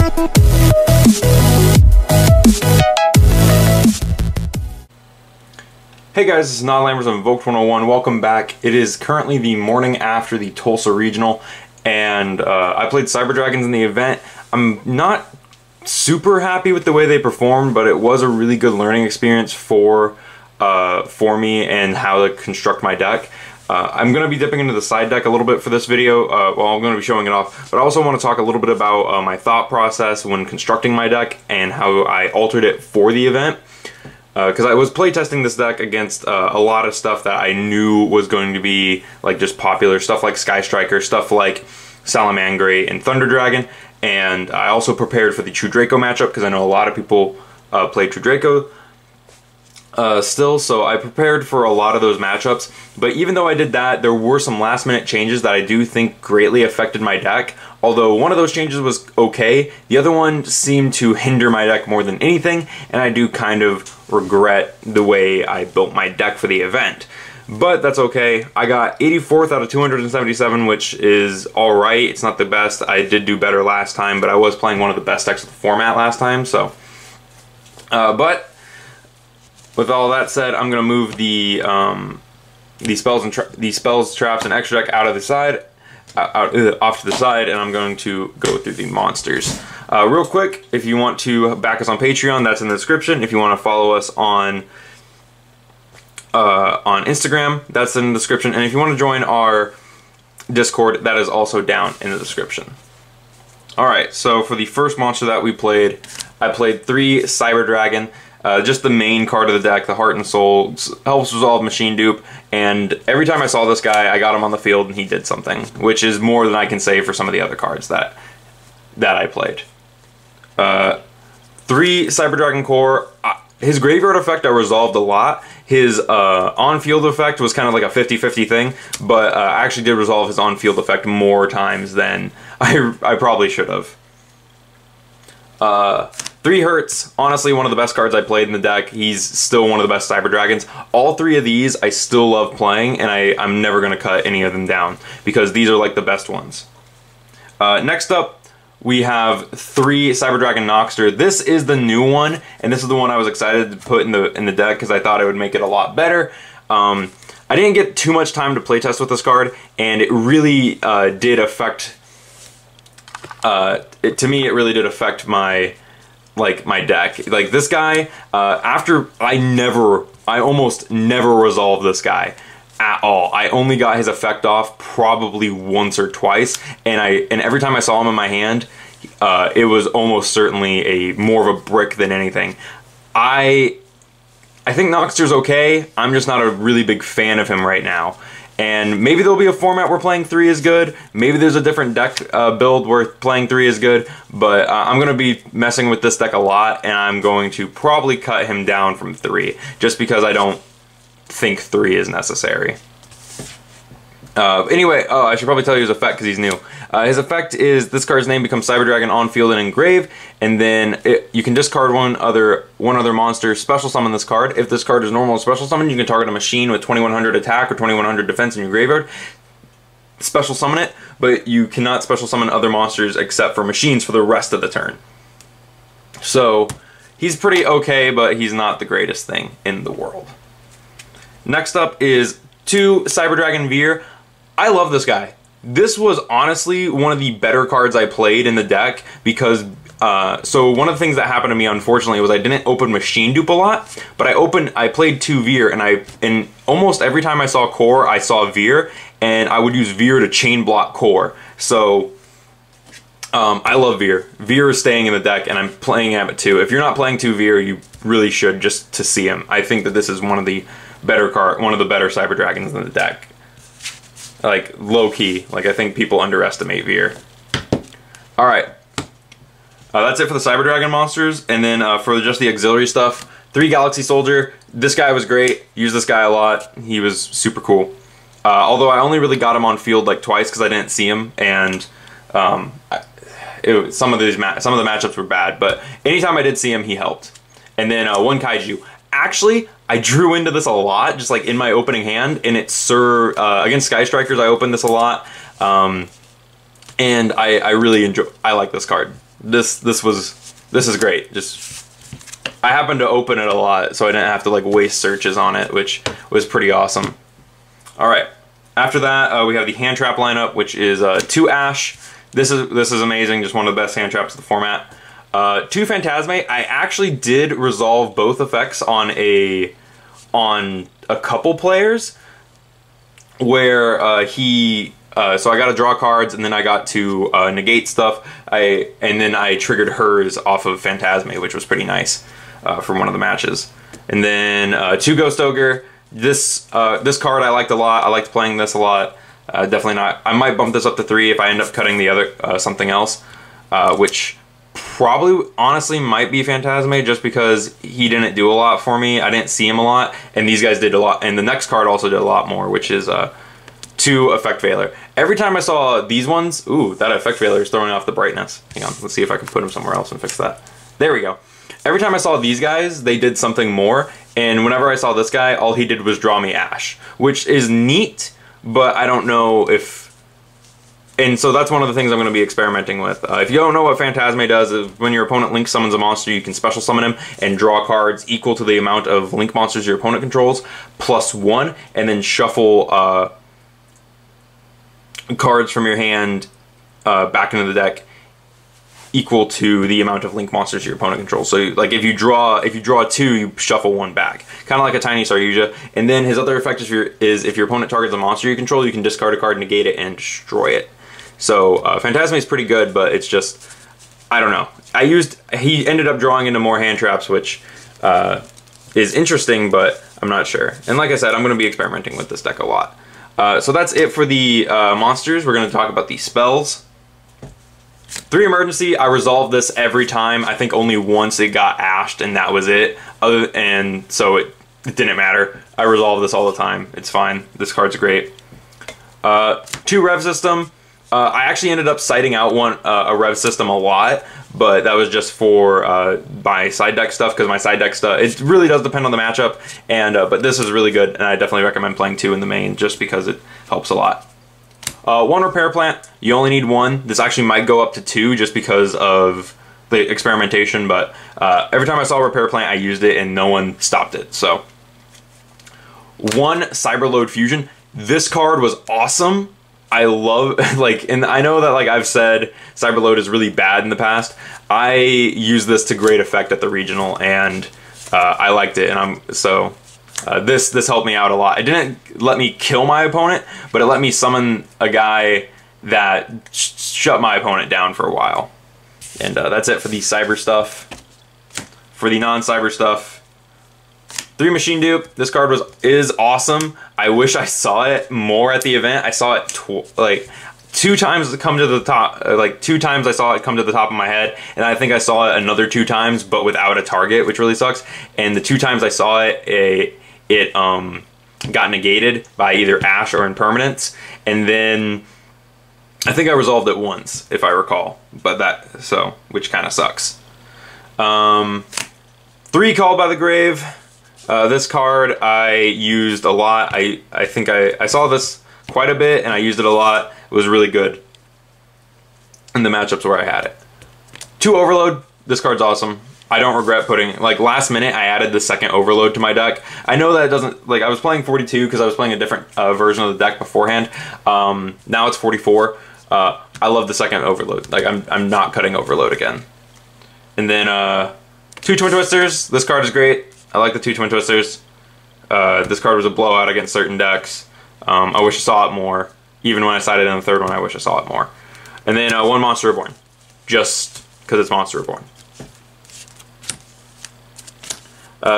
Hey guys, this is Not Lambers of Invoked 101. Welcome back. It is currently the morning after the Tulsa Regional, and I played Cyber Dragons in the event. I'm not super happy with the way they performed, but it was a really good learning experience for me and how to construct my deck. I'm going to be dipping into the side deck a little bit for this video. Well, I'm going to be showing it off, but I also want to talk a little bit about my thought process when constructing my deck and how I altered it for the event. Because I was playtesting this deck against a lot of stuff that I knew was going to be like just popular stuff like Sky Striker, stuff like Salamangreat and Thunder Dragon, and I also prepared for the True Draco matchup because I know a lot of people play True Draco still, so I prepared for a lot of those matchups. But even though I did that, there were some last minute changes that I do think greatly affected my deck. Although one of those changes was okay, the other one seemed to hinder my deck more than anything, and I do kind of regret the way I built my deck for the event. But that's okay. I got 84th out of 277, which is alright. It's not the best. I did do better last time, but I was playing one of the best decks of the format last time, so. But with all that said, I'm going to move the spells, traps, and extra deck out of the side. Off to the side, and I'm going to go through the monsters. Real quick, if you want to back us on Patreon, that's in the description. If you want to follow us on Instagram, that's in the description. And if you want to join our Discord, that is also down in the description. Alright, so for the first monster that we played, I played 3 Cyber Dragon. Just the main card of the deck, the Heart and Soul, helps resolve Machine Dupe, and every time I saw this guy, I got him on the field and he did something, which is more than I can say for some of the other cards that I played. 3 Cyber Dragon Core. His graveyard effect I resolved a lot. His on-field effect was kind of like a 50-50 thing, but I actually did resolve his on-field effect more times than I probably should have. 3 Hurts, honestly one of the best cards I played in the deck. He's still one of the best Cyber Dragons. All 3 of these I still love playing, and I'm never going to cut any of them down because these are like the best ones. Next up, we have 3 Cyber Dragon Noxter. This is the new one, and this is the one I was excited to put in the deck because I thought it would make it a lot better. I didn't get too much time to playtest with this card, and it really did affect. To me, it really did affect my deck. Like this guy, after I almost never resolved this guy at all. I only got his effect off probably once or twice, and every time I saw him in my hand, it was almost certainly more of a brick than anything. I think Noxter's okay. I'm just not a really big fan of him right now. And maybe there'll be a format where playing 3 is good. Maybe there's a different deck build where playing 3 is good. But I'm going to be messing with this deck a lot, and I'm going to probably cut him down from 3, just because I don't think 3 is necessary. Anyway, I should probably tell you his effect because he's new. His effect is this card's name becomes Cyber Dragon on field and engrave, and then you can discard one other monster, special summon this card. If this card is normal special summon, you can target a machine with 2100 attack or 2100 defense in your graveyard. Special summon it, but you cannot special summon other monsters except for machines for the rest of the turn. So he's pretty okay, but he's not the greatest thing in the world. Next up is 2 Cyber Dragon Veer. I love this guy. This was honestly one of the better cards I played in the deck because so one of the things that happened to me, unfortunately, was I didn't open Machine Dupe a lot, but I played 2 Veer, and almost every time I saw Core, I saw Veer, and I would use Veer to chain block Core. So I love Veer. Veer is staying in the deck, and I'm playing him at 2. If you're not playing 2 Veer, you really should, just to see him. I think that this is one of the better Cyber Dragons in the deck. Like, low-key. Like, I think people underestimate Veer. Alright. That's it for the Cyber Dragon monsters. And then for just the auxiliary stuff, 3 Galaxy Soldier. This guy was great. Used this guy a lot. He was super cool. Although I only really got him on field like twice because I didn't see him. And some of the matchups were bad. But anytime I did see him, he helped. And then 1 Kaiju. Actually, I drew into this a lot, just like in my opening hand, and it served against Sky Strikers. I opened this a lot, and I really I like this card. This is great. Just I happened to open it a lot, so I didn't have to like waste searches on it, which was pretty awesome. All right. After that, we have the hand trap lineup, which is 2 Ash. This is amazing. Just one of the best hand traps of the format. 2 Phantasme. I actually did resolve both effects on a couple players, where so I got to draw cards, and then I got to negate stuff. And then I triggered hers off of Phantasme, which was pretty nice for one of the matches. And then 2 Ghost Ogre. This card I liked a lot. I liked playing this a lot. Definitely not. I might bump this up to 3 if I end up cutting the other something else, which probably honestly might be Phantasme, just because he didn't do a lot for me. I didn't see him a lot, and these guys did a lot. And the next card also did a lot more, which is 2 Effect Veiler. Every time I saw these ones, ooh, that Effect Veiler is throwing off the brightness. Hang on, let's see if I can put him somewhere else and fix that. There we go. Every time I saw these guys, they did something more, and whenever I saw this guy, all he did was draw me Ash, which is neat, but I don't know if... And so that's one of the things I'm going to be experimenting with. If you don't know what Phantasme does, is when your opponent link summons a monster, you can special summon him and draw cards equal to the amount of link monsters your opponent controls, +1, and then shuffle cards from your hand back into the deck equal to the amount of link monsters your opponent controls. So like if you draw 2, you shuffle 1 back, kind of like a tiny Saryuja. And then his other effect is if your opponent targets a monster you control, you can discard a card, negate it, and destroy it. So Phantasme is pretty good, but it's just, I don't know. He ended up drawing into more hand traps, which is interesting, but I'm not sure. And like I said, I'm going to be experimenting with this deck a lot. So that's it for the monsters. We're going to talk about the spells. 3 Emergency, I resolved this every time. I think only once it got ashed, and that was it. And so it didn't matter. I resolve this all the time. It's fine. This card's great. 2 Rev System. I actually ended up citing out a Rev System a lot, but that was just for my side deck stuff, because my side deck stuff, it really does depend on the matchup. And but this is really good, and I definitely recommend playing 2 in the main, just because it helps a lot. 1 Repair Plant, you only need 1. This actually might go up to 2 just because of the experimentation, but every time I saw Repair Plant, I used it and no one stopped it. So 1 Cyberload Fusion. This card was awesome. I love, like, and I know that, like, I've said Cyberload is really bad in the past. I used this to great effect at the regional, and I liked it, and this helped me out a lot. It didn't let me kill my opponent, but it let me summon a guy that shut my opponent down for a while. And that's it for the cyber stuff. For the non-cyber stuff, 3 Machine Dupe. This card is awesome. I wish I saw it more at the event. I saw it like 2 times come to the top. Like 2 times I saw it come to the top of my head, and I think I saw it another 2 times, but without a target, which really sucks. And the 2 times I saw it, it got negated by either Ash or Impermanence, and then I think I resolved it once, if I recall. But which kind of sucks. 3 Called by the Grave. This card I used a lot. I think I saw this quite a bit, and I used it a lot. It was really good in the matchups where I had it. 2 Overload. This card's awesome. I don't regret putting, like, last minute I added the 2nd Overload to my deck. I know that it doesn't, like, I was playing 42 because I was playing a different version of the deck beforehand. Now it's 44. I love the 2nd Overload. Like, I'm not cutting Overload again. And then 2 Twin Twisters. This card is great. I like the 2 Twin Twisters. This card was a blowout against certain decks. I wish I saw it more. Even when I sided in the 3rd one, I wish I saw it more. And then 1 Monster Reborn. Just because it's Monster Reborn.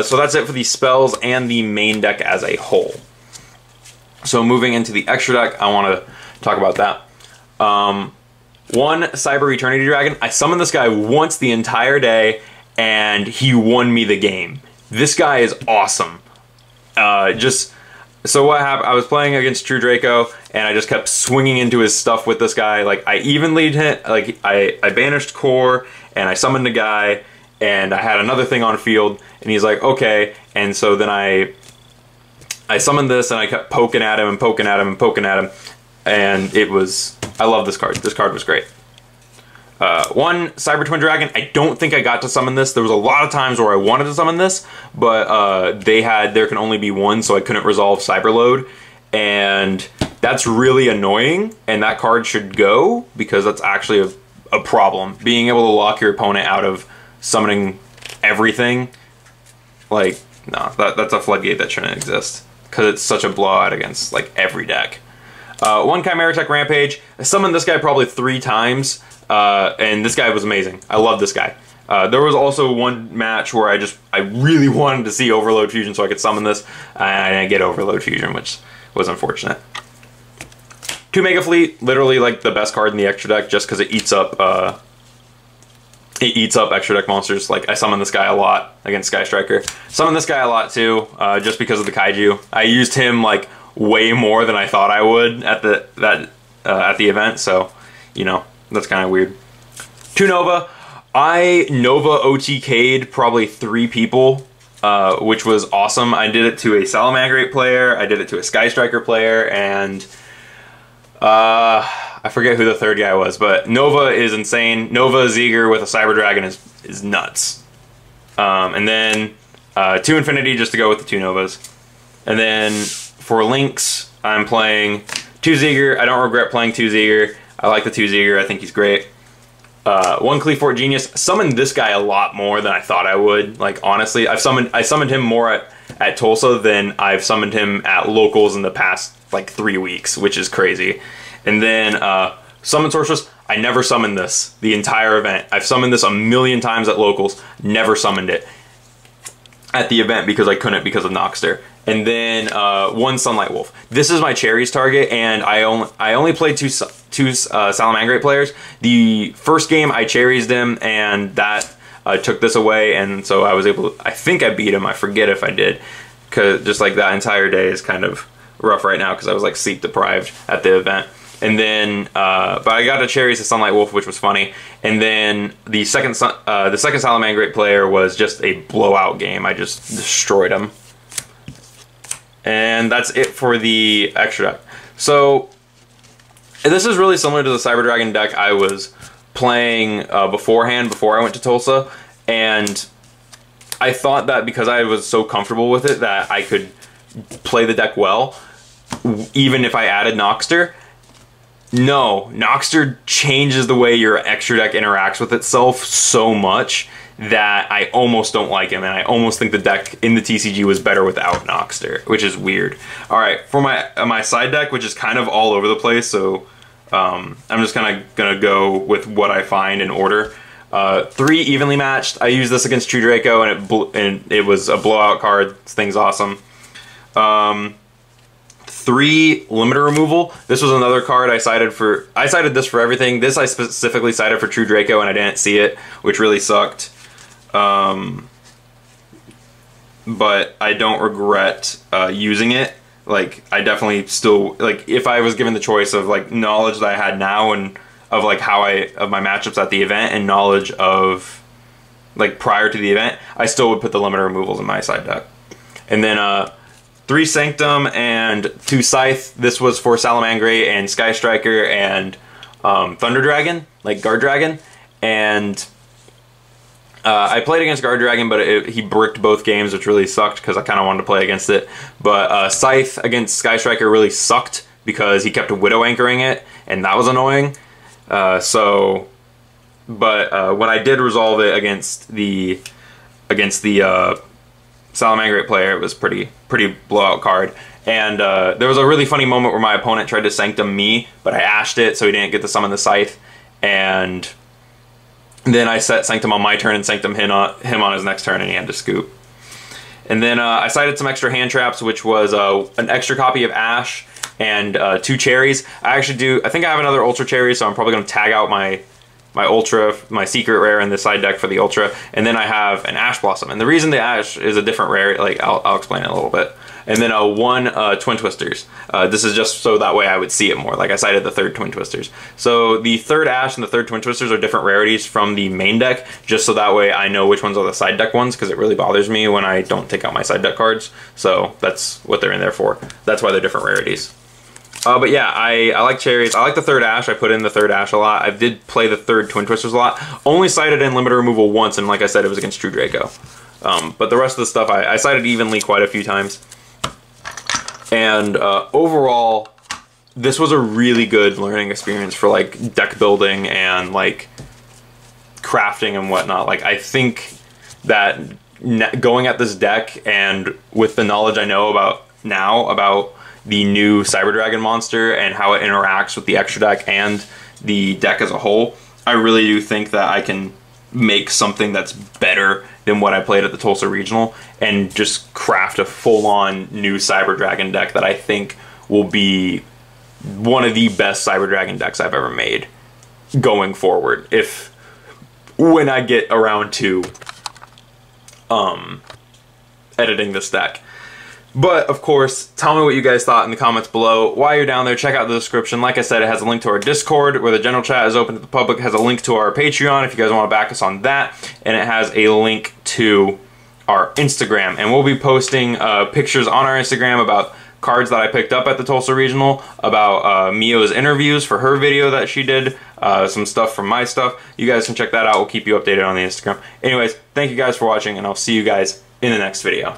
So that's it for the spells and the main deck as a whole. So moving into the extra deck, I want to talk about that. 1 Cyber Eternity Dragon. I summoned this guy once the entire day, and he won me the game. This guy is awesome. So what happened, I was playing against True Draco, and I just kept swinging into his stuff with this guy. Like, I evenly hit, like, I banished Core, and I summoned a guy, and I had another thing on field, and he's like, okay. And so then I summoned this, and I kept poking at him and poking at him and poking at him, and it was, I love this card. This card was great. 1 One, Cyber Twin Dragon, I don't think I got to summon this. There was a lot of times where I wanted to summon this, but there can only be one, so I couldn't resolve Cyber Load. And that's really annoying, and that card should go, because that's actually a problem. Being able to lock your opponent out of summoning everything, like, no, that's a floodgate that shouldn't exist, because it's such a blowout against, like, every deck. One Chimera Tech Rampage. I summoned this guy probably 3 times, and this guy was amazing. I love this guy. There was also one match where I really wanted to see Overload Fusion so I could summon this, and I didn't get Overload Fusion, which was unfortunate. 2 Mega Fleet, literally like the best card in the extra deck, just because it eats up extra deck monsters. Like, I summon this guy a lot against Sky Striker. Summon this guy a lot too, just because of the Kaiju. I used him like way more than I thought I would at the event, so you know, that's kind of weird. 2 Nova. I Nova OTK'd probably 3 people, which was awesome. I did it to a Salamangreat player, I did it to a Sky Striker player, and I forget who the third guy was, but Nova is insane. Nova Zeger with a Cyber Dragon is nuts. And then 2 Infinity just to go with the 2 Novas. And then for Lynx, I'm playing 2 Zeger. I don't regret playing 2 Zeger. I like the 2 Zeger. I think he's great. 1 Cleafort Genius. Summoned this guy a lot more than I thought I would. Like, honestly, I summoned him more at Tulsa than I've summoned him at locals in the past like 3 weeks, which is crazy. And then Summon Sorceress. I never summoned this the entire event. I've summoned this a million times at locals. Never summoned it at the event because I couldn't because of Noxter. And then 1 Sunlight Wolf. This is my cherries target, and I only played two Salamangreat players. The first game I cherries him, and that took this away, and so I was able to, I think I beat him. I forget if I did, because just like that entire day is kind of rough right now because I was like sleep deprived at the event. And then, but I got a cherries to Sunlight Wolf, which was funny. And then the second Salamangreat player was just a blowout game. I just destroyed him. And that's it for the extra deck. So this is really similar to the Cyber Dragon deck I was playing beforehand, before I went to Tulsa. And I thought that because I was so comfortable with it that I could play the deck well, even if I added Noxter. No, Noxter changes the way your extra deck interacts with itself so much that I almost don't like him, and I almost think the deck in the TCG was better without Noxter, which is weird. Alright, for my side deck, which is kind of all over the place, so I'm just kind of going to go with what I find in order. 3 Evenly Matched. I used this against True Draco, and it was a blowout card. This thing's awesome. 3 Limiter Removal. This was another card I cited for. I cited this for everything. This I specifically cited for True Draco, and I didn't see it, which really sucked. But I don't regret using it. Like, I definitely still, like, if I was given the choice of like knowledge that I had now and of like of my matchups at the event and knowledge of like prior to the event, I still would put the Limiter Removals in my side deck. And then 3 Sanctum and 2 Scythe. This was for Salamangreat and Sky Striker and Thunder Dragon, like Guard Dragon. And I played against Guard Dragon, but he bricked both games, which really sucked because I kind of wanted to play against it. But Scythe against Sky Striker really sucked because he kept Widow Anchoring it, and that was annoying. But when I did resolve it against the Salamangreat player, it was pretty blowout card. And there was a really funny moment where my opponent tried to Sanctum me, but I ashed it, so he didn't get to summon the Scythe. And then I set Sanctum on my turn and Sanctum him on his next turn, and he had to scoop. And then I cited some extra hand traps, which was an extra copy of Ash and 2 cherries. I think I have another Ultra Cherry, so I'm probably going to tag out my Ultra, my secret rare in the side deck for the Ultra, and then I have an Ash Blossom. And the reason the Ash is a different rare, like I'll explain it a little bit. And then 1 Twin Twisters. This is just so that way I would see it more. Like I cited the 3rd Twin Twisters. So the 3rd Ash and the 3rd Twin Twisters are different rarities from the main deck, just so that way I know which ones are the side deck ones, because it really bothers me when I don't take out my side deck cards. So that's what they're in there for. That's why they're different rarities. But yeah, I like cherries. I like the third ash. I put in the third ash a lot. I did play the third twin twisters a lot. Only sided in limiter removal once, and like I said, it was against True Draco. But the rest of the stuff, I sided evenly quite a few times. And overall, this was a really good learning experience for like deck building and like crafting and whatnot. Like, I think that going at this deck and with the knowledge I know about the new Cyber Dragon monster and how it interacts with the extra deck and the deck as a whole, I really do think that I can make something that's better than what I played at the Tulsa Regional and just craft a full-on new Cyber Dragon deck that I think will be one of the best Cyber Dragon decks I've ever made going forward, when I get around to editing this deck. But, of course, tell me what you guys thought in the comments below. While you're down there, check out the description. Like I said, it has a link to our Discord, where the general chat is open to the public. It has a link to our Patreon, if you guys want to back us on that. And it has a link to our Instagram. And we'll be posting pictures on our Instagram about cards that I picked up at the Tulsa Regional, about Mio's interviews for her video that she did, some stuff from my stuff. You guys can check that out. We'll keep you updated on the Instagram. Anyways, thank you guys for watching, and I'll see you guys in the next video.